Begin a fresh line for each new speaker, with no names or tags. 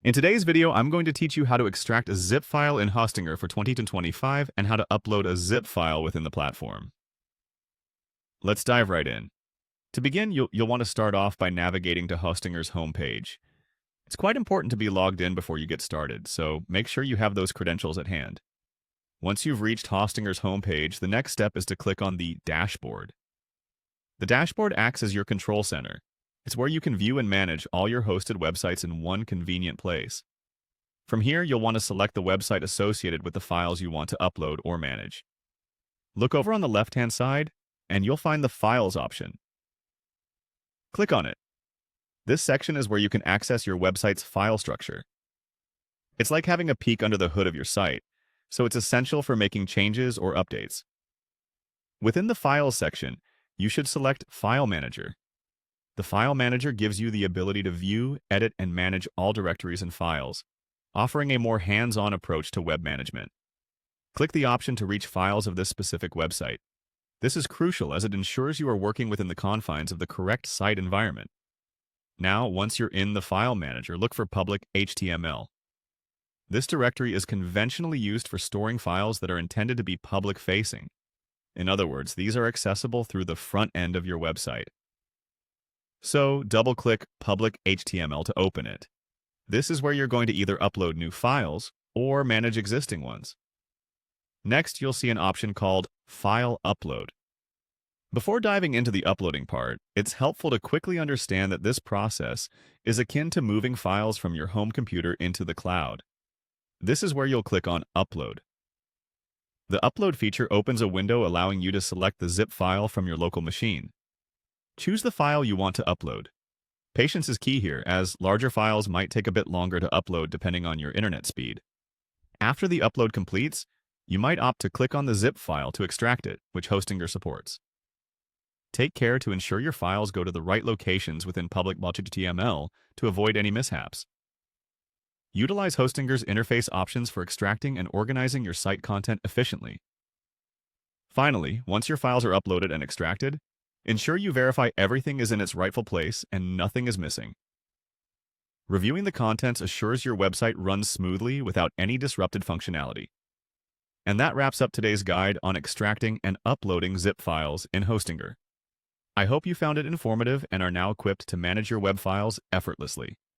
In today's video, I'm going to teach you how to extract a zip file in Hostinger for 2025 and how to upload a zip file within the platform. Let's dive right in. To begin, you'll want to start off by navigating to Hostinger's homepage. It's quite important to be logged in before you get started, so make sure you have those credentials at hand. Once you've reached Hostinger's homepage, the next step is to click on the dashboard. The dashboard acts as your control center. It's where you can view and manage all your hosted websites in one convenient place. From here, you'll want to select the website associated with the files you want to upload or manage. Look over on the left-hand side, and you'll find the Files option. Click on it. This section is where you can access your website's file structure. It's like having a peek under the hood of your site, so it's essential for making changes or updates. Within the Files section, you should select File Manager. The File Manager gives you the ability to view, edit, and manage all directories and files, offering a more hands-on approach to web management. Click the option to reach files of this specific website. This is crucial as it ensures you are working within the confines of the correct site environment. Now, once you're in the File Manager, look for public HTML. This directory is conventionally used for storing files that are intended to be public-facing. In other words, these are accessible through the front end of your website. So, double-click Public HTML to open it. This is where you're going to either upload new files or manage existing ones. Next, you'll see an option called File Upload. Before diving into the uploading part, it's helpful to quickly understand that this process is akin to moving files from your home computer into the cloud. This is where you'll click on Upload. The Upload feature opens a window allowing you to select the zip file from your local machine. Choose the file you want to upload. Patience is key here, as larger files might take a bit longer to upload depending on your internet speed. After the upload completes, you might opt to click on the zip file to extract it, which Hostinger supports. Take care to ensure your files go to the right locations within public HTML to avoid any mishaps. Utilize Hostinger's interface options for extracting and organizing your site content efficiently. Finally, once your files are uploaded and extracted, ensure you verify everything is in its rightful place and nothing is missing. Reviewing the contents assures your website runs smoothly without any disrupted functionality. And that wraps up today's guide on extracting and uploading zip files in Hostinger. I hope you found it informative and are now equipped to manage your web files effortlessly.